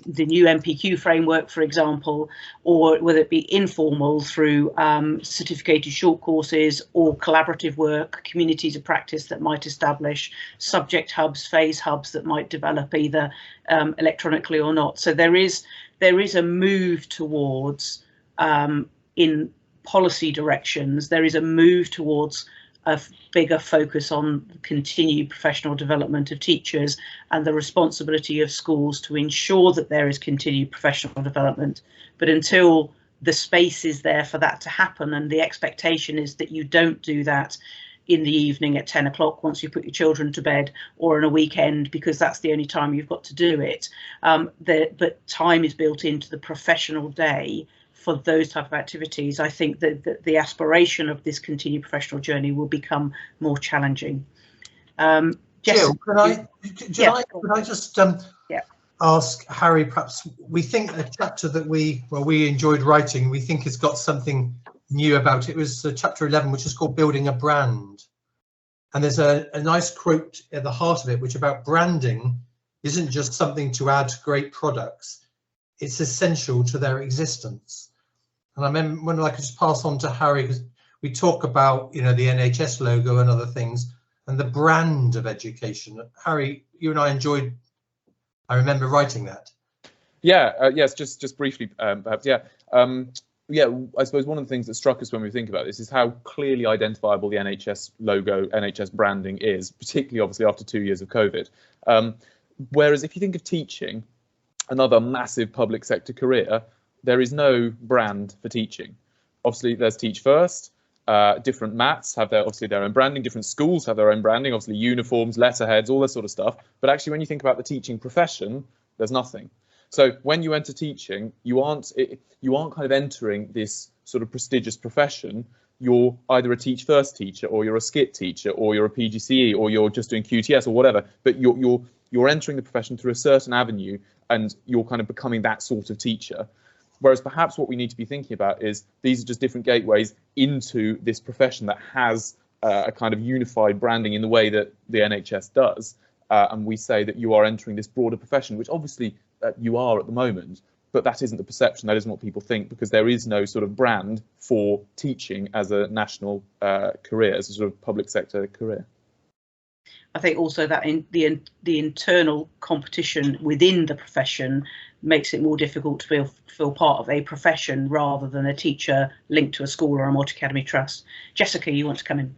the new MPQ framework, for example, or whether it be informal through certificated short courses or collaborative work, communities of practice that might establish subject hubs, phase hubs that might develop either electronically or not. So there is a move towards, in policy directions, there is a move towards a bigger focus on continued professional development of teachers and the responsibility of schools to ensure that there is continued professional development. But until the space is there for that to happen, and the expectation is that you don't do that in the evening at 10 o'clock once you put your children to bed, or on a weekend because that's the only time you've got to do it, but time is built into the professional day for those type of activities. I think that the aspiration of this continued professional journey will become more challenging. Jill, could I just ask Harry, perhaps we think a chapter that we enjoyed writing, we think has got something new about it. It was chapter 11, which is called Building a Brand. And there's a nice quote at the heart of it, which about branding isn't just something to add great products, it's essential to their existence. And I remember when I could just pass on to Harry, because we talk about, the NHS logo and other things and the brand of education. Harry, you and I remember writing that. Yeah, yes, just briefly, perhaps, yeah. I suppose one of the things that struck us when we think about this is how clearly identifiable the NHS logo, NHS branding is, particularly obviously after 2 years of COVID. Whereas if you think of teaching, another massive public sector career, there is no brand for teaching. Obviously, there's Teach First. Different MATs have their own branding. Different schools have their own branding. Obviously, uniforms, letterheads, all that sort of stuff. But actually, when you think about the teaching profession, there's nothing. So when you enter teaching, you aren't kind of entering this sort of prestigious profession. You're either a Teach First teacher, or you're a SCIT teacher, or you're a PGCE, or you're just doing QTS or whatever. But you're entering the profession through a certain avenue, and you're kind of becoming that sort of teacher. Whereas perhaps what we need to be thinking about is these are just different gateways into this profession that has a kind of unified branding in the way that the NHS does. And we say that you are entering this broader profession, which obviously you are at the moment, but that isn't the perception, that isn't what people think, because there is no sort of brand for teaching as a national career, as a sort of public sector career. I think also that in the internal competition within the profession makes it more difficult to feel part of a profession rather than a teacher linked to a school or a multi-academy trust. Jessica, you want to come in?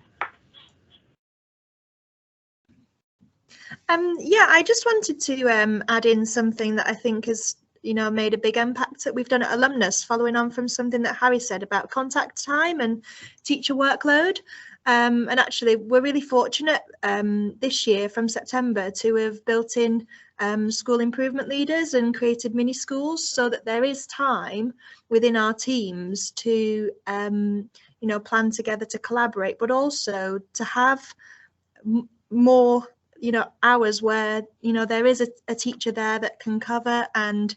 Yeah, I just wanted to add in something that I think has made a big impact that we've done at Alumnis, following on from something that Harry said about contact time and teacher workload. And actually, we're really fortunate this year from September to have built in school improvement leaders and created mini schools, so that there is time within our teams to plan together to collaborate, but also to have more hours where there is a teacher there that can cover and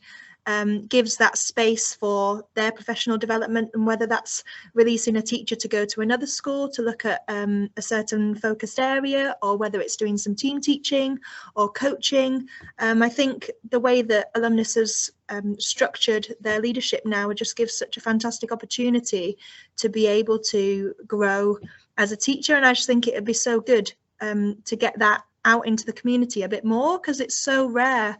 gives that space for their professional development, and whether that's releasing a teacher to go to another school to look at a certain focused area, or whether it's doing some team teaching or coaching. I think the way that Alumnis has structured their leadership now just gives such a fantastic opportunity to be able to grow as a teacher, and I just think it would be so good to get that out into the community a bit more, because it's so rare.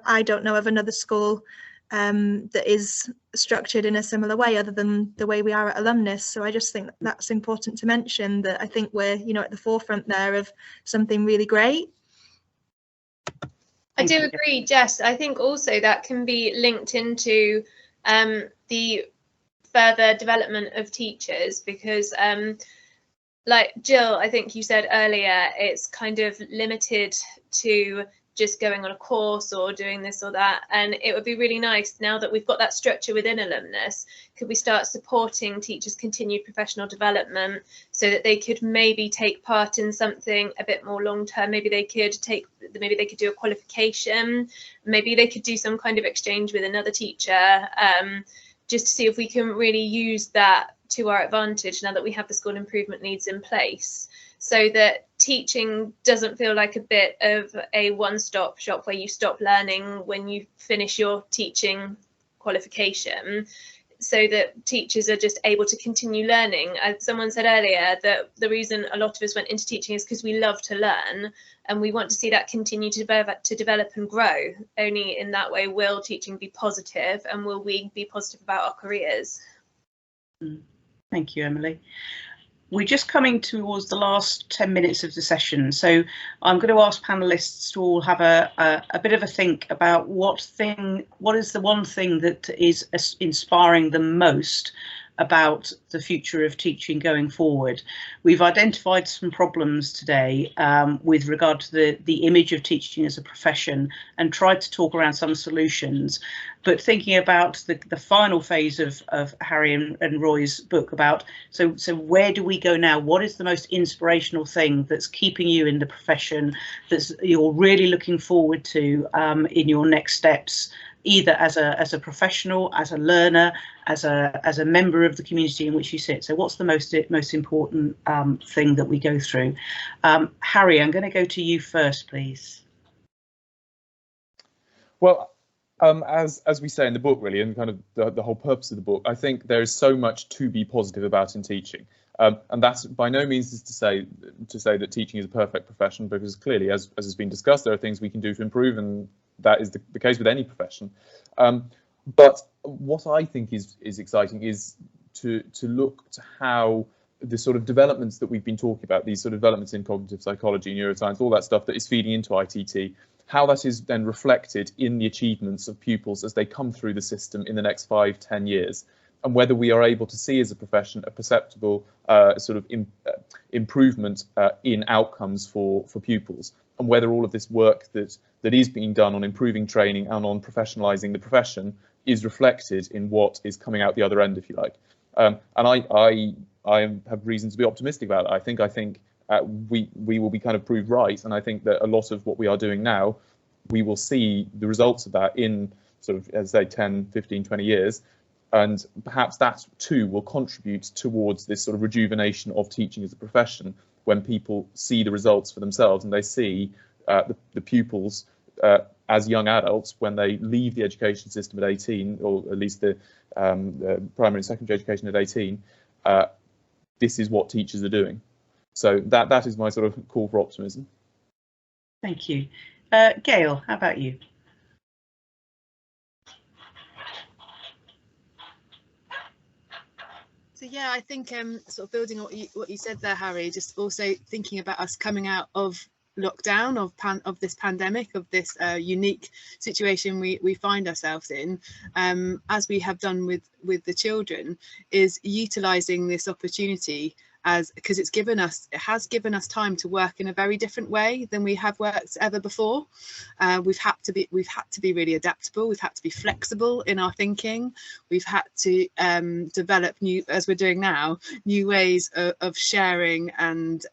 I don't know of another school that is structured in a similar way other than the way we are at Alumnis. So I just think that's important to mention, that I think we're at the forefront there of something really great. I do agree, Jess. I think also that can be linked into the further development of teachers, because like Jill, I think you said earlier, it's kind of limited to just going on a course or doing this or that, and it would be really nice, now that we've got that structure within Alumnis, could we start supporting teachers' continued professional development so that they could maybe take part in something a bit more long term. Maybe they could do a qualification, maybe they could do some kind of exchange with another teacher, just to see if we can really use that to our advantage now that we have the school improvement leads in place, so that teaching doesn't feel like a bit of a one-stop shop where you stop learning when you finish your teaching qualification, so that teachers are just able to continue learning. As someone said earlier, that the reason a lot of us went into teaching is because we love to learn, and we want to see that continue to develop and grow. Only in that way will teaching be positive, and will we be positive about our careers. Thank you, Emily. We're just coming towards the last 10 minutes of the session, so I'm going to ask panelists to all have a bit of a think about what is the one thing that is inspiring them most about the future of teaching going forward. We've identified some problems today with regard to the image of teaching as a profession, and tried to talk around some solutions. But thinking about the final phase of Harry and Roy's book, about so where do we go now? What is the most inspirational thing that's keeping you in the profession, that you're really looking forward to in your next steps, either as a professional, as a learner, as a member of the community in which you sit? So what's the most important thing that we go through? Harry, I'm going to go to you first, please. Well, as we say in the book, really, and kind of the whole purpose of the book, I think there is so much to be positive about in teaching. And that's by no means is to say that teaching is a perfect profession, because clearly, as has been discussed, there are things we can do to improve, and that is the case with any profession. But what I think is exciting is to look to how the sort of developments that we've been talking about, these sort of developments in cognitive psychology, neuroscience, all that stuff that is feeding into ITT, how that is then reflected in the achievements of pupils as they come through the system in the next 5-10 years, and whether we are able to see as a profession a perceptible sort of improvement in outcomes for pupils, and whether all of this work that is being done on improving training and on professionalising the profession is reflected in what is coming out the other end, if you like. And I have reason to be optimistic about it. I think we will be kind of proved right, and I think that a lot of what we are doing now, we will see the results of that in sort of, as I say, 10, 15, 20 years. And perhaps that too will contribute towards this sort of rejuvenation of teaching as a profession, when people see the results for themselves, and they see the pupils as young adults when they leave the education system at 18, or at least the primary and secondary education at 18. This is what teachers are doing. So that is my sort of call for optimism. Thank you. Gail, how about you? So yeah, I think sort of building on what you said there, Harry, just also thinking about us coming out of lockdown, of this pandemic, of this unique situation we find ourselves in, as we have done with the children, is utilising this opportunity because it has given us time to work in a very different way than we have worked ever before. We've had to be really adaptable. We've had to be flexible in our thinking. We've had to develop new, as we're doing now, new ways of sharing and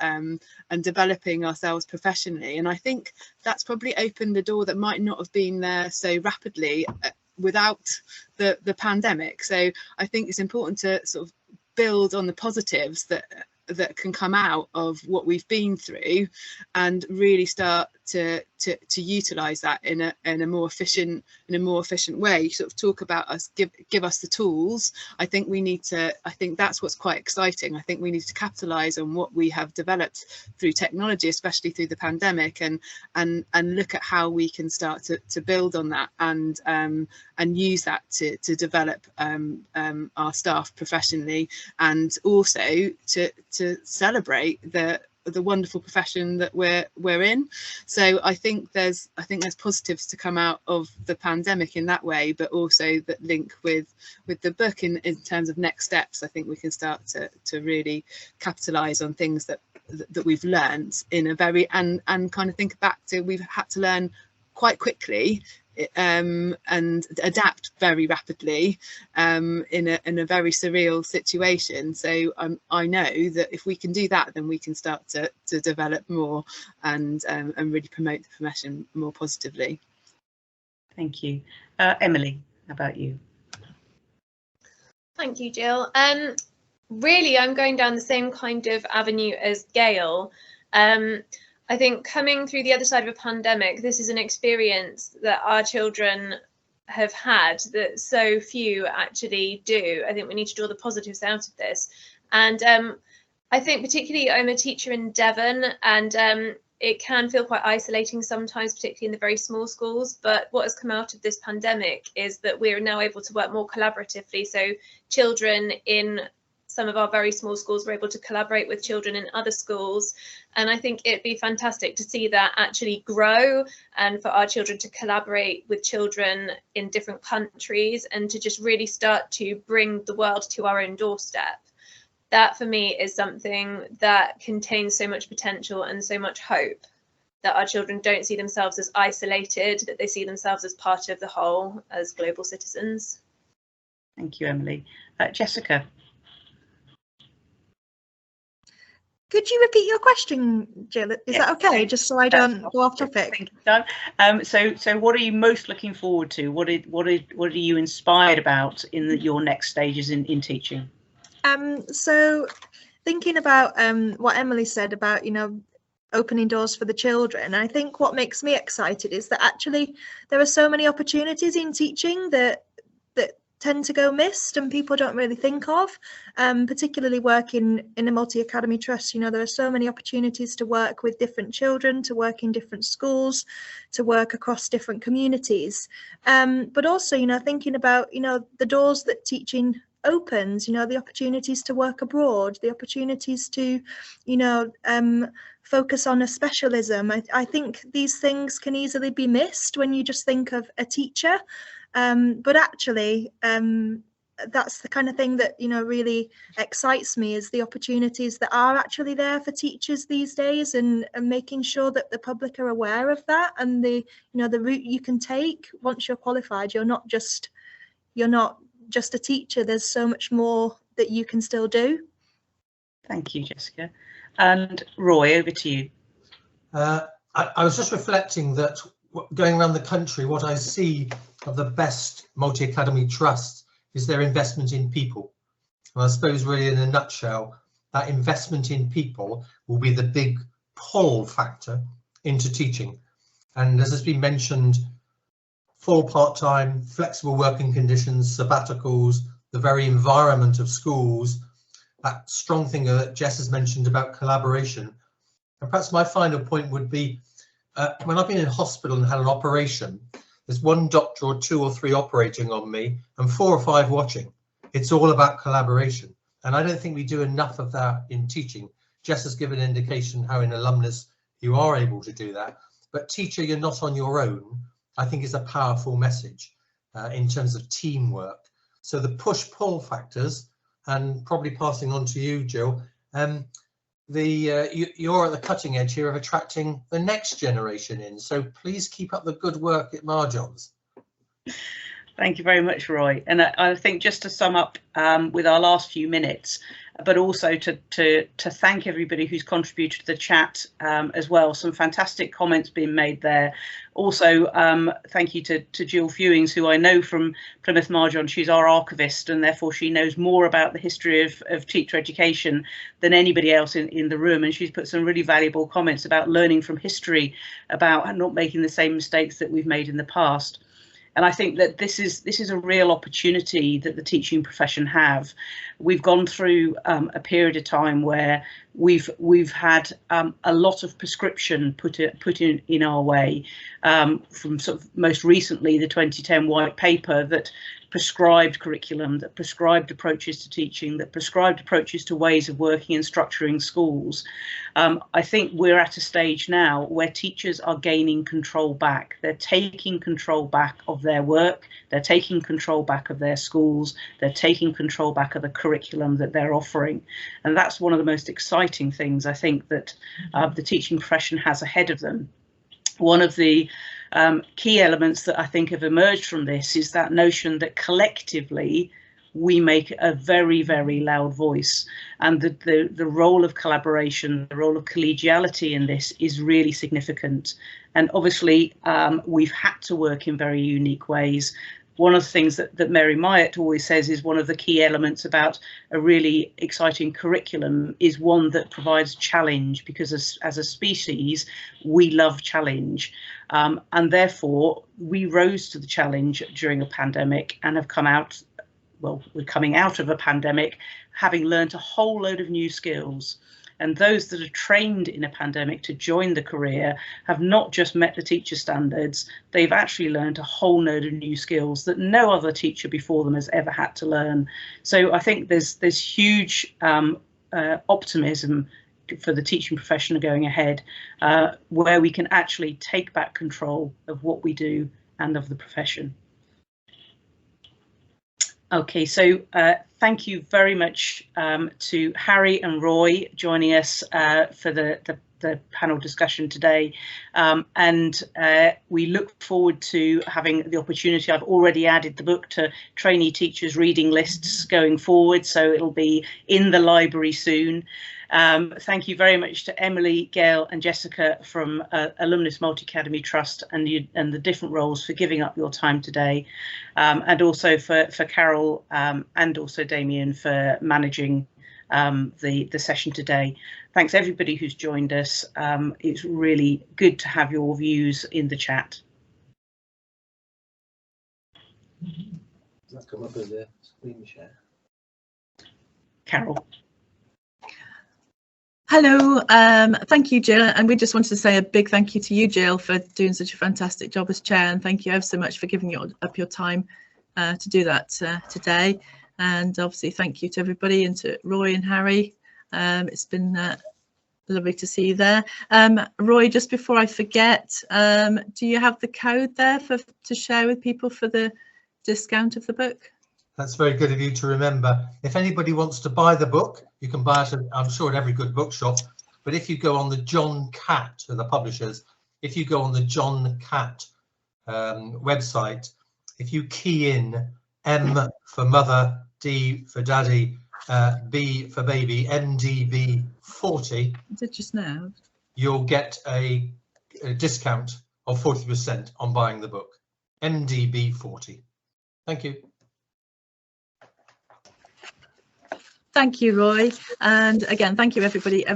developing ourselves professionally. And I think that's probably opened a door that might not have been there so rapidly without the pandemic. So I think it's important to sort of build on the positives that can come out of what we've been through, and really start to utilize that in a more efficient way. You sort of talk about us, give us the tools. I think that's what's quite exciting. I think we need to capitalize on what we have developed through technology, especially through the pandemic, and look at how we can start to build on that and use that to develop our staff professionally, and also to celebrate the wonderful profession that we're in. So I think there's positives to come out of the pandemic in that way, but also that link with the book in terms of next steps. I think we can start to really capitalize on things that we've learned in a very and kind of think back to, we've had to learn quite quickly and adapt very rapidly in a very surreal situation. So I know that if we can do that, then we can start to develop more and really promote the profession more positively. Thank you. Emily, how about you? Thank you, Jill. Really, I'm going down the same kind of avenue as Gail. I think coming through the other side of a pandemic, this is an experience that our children have had that so few actually do. I think we need to draw the positives out of this. And I think particularly, I'm a teacher in Devon, and it can feel quite isolating sometimes, particularly in the very small schools. But what has come out of this pandemic is that we're now able to work more collaboratively. So children in some of our very small schools were able to collaborate with children in other schools. And I think it'd be fantastic to see that actually grow, and for our children to collaborate with children in different countries, and to just really start to bring the world to our own doorstep. That for me is something that contains so much potential and so much hope, that our children don't see themselves as isolated, that they see themselves as part of the whole, as global citizens. Thank you, Emily. Jessica. Could you repeat your question, Jill? Is that okay? Just so I don't go off topic. So what are you most looking forward to? What are you inspired about in your next stages in teaching? So thinking about what Emily said about, opening doors for the children, I think what makes me excited is that actually there are so many opportunities in teaching that tend to go missed and people don't really think of, particularly working in a multi-academy trust. There are so many opportunities to work with different children, to work in different schools, to work across different communities, but also thinking about the doors that teaching opens, the opportunities to work abroad, the opportunities to focus on a specialism. I think these things can easily be missed when you just think of a teacher. But actually, that's the kind of thing that really excites me, is the opportunities that are actually there for teachers these days, and making sure that the public are aware of that, and the route you can take once you're qualified. You're not just a teacher. There's so much more that you can still do. Thank you, Jessica. And Roy, over to you. I was just reflecting that going around the country, what I see of the best multi-academy trusts is their investment in people. And I suppose really in a nutshell, that investment in people will be the big pull factor into teaching. And as has been mentioned, full part-time, flexible working conditions, sabbaticals, the very environment of schools, that strong thing that Jess has mentioned about collaboration. And perhaps my final point would be, when I've been in hospital and had an operation, there's one doctor or two or three operating on me and 4 or 5 watching. It's all about collaboration. And I don't think we do enough of that in teaching. Jess has given an indication how in Alumnis you are able to do that. But teacher, you're not on your own, I think is a powerful message in terms of teamwork. So the push-pull factors, and probably passing on to you, Jill, You're at the cutting edge here of attracting the next generation in. So please keep up the good work at Marjohn's. Thank you very much, Roy. And I think just to sum up with our last few minutes, but also to thank everybody who's contributed to the chat as well. Some fantastic comments being made there. Also, thank you to Jill Fewings, who I know from Plymouth Marjon. She's our archivist, and therefore she knows more about the history of teacher education than anybody else in the room. And she's put some really valuable comments about learning from history, about not making the same mistakes that we've made in the past. And I think that this is a real opportunity that the teaching profession have. We've gone through a period of time where we've had a lot of prescription put in our way, from sort of most recently the 2010 white paper that prescribed curriculum, that prescribed approaches to teaching, that prescribed approaches to ways of working and structuring schools. I think we're at a stage now where teachers are gaining control back. They're taking control back of their work, they're taking control back of their schools, they're taking control back of the curriculum that they're offering. And that's one of the most exciting things I think that the teaching profession has ahead of them. One of the key elements that I think have emerged from this is that notion that collectively we make a very, very loud voice, and that the role of collaboration, the role of collegiality in this is really significant. And obviously we've had to work in very unique ways. One of the things that Mary Myatt always says is one of the key elements about a really exciting curriculum is one that provides challenge, because as a species, we love challenge. And therefore, we rose to the challenge during a pandemic and have come out, well, we're coming out of a pandemic having learned a whole load of new skills. And those that are trained in a pandemic to join the career have not just met the teacher standards, they've actually learned a whole load of new skills that no other teacher before them has ever had to learn. So I think there's huge optimism for the teaching profession going ahead, where we can actually take back control of what we do and of the profession. Okay, so thank you very much to Harry and Roy joining us for the panel discussion today, and we look forward to having the opportunity. I've already added the book to trainee teachers reading lists going forward, so it'll be in the library soon. Thank you very much to Emily, Gail and Jessica from Alumnis Multi-Academy Trust and the different roles for giving up your time today, and also for Carol and also Damien for managing the session today. Thanks everybody who's joined us. It's really good to have your views in the chat. Does that come up as a screen share? Carol. Hello, thank you, Jill, and we just wanted to say a big thank you to you, Jill, for doing such a fantastic job as chair, and thank you ever so much for giving up your time to do that today. And obviously thank you to everybody, and to Roy and Harry. It's been lovely to see you there. Roy, just before I forget, do you have the code there to share with people for the discount of the book? That's very good of you to remember. If anybody wants to buy the book, you can buy it, I'm sure, at every good bookshop. But if you go on the John Catt, the publishers, if you go on the John Catt website, if you key in M for mother, D for daddy, B for baby, MDB 40, Did just now, you'll get a discount of 40% on buying the book. MDB 40. Thank you. Thank you, Roy, and again, thank you everybody.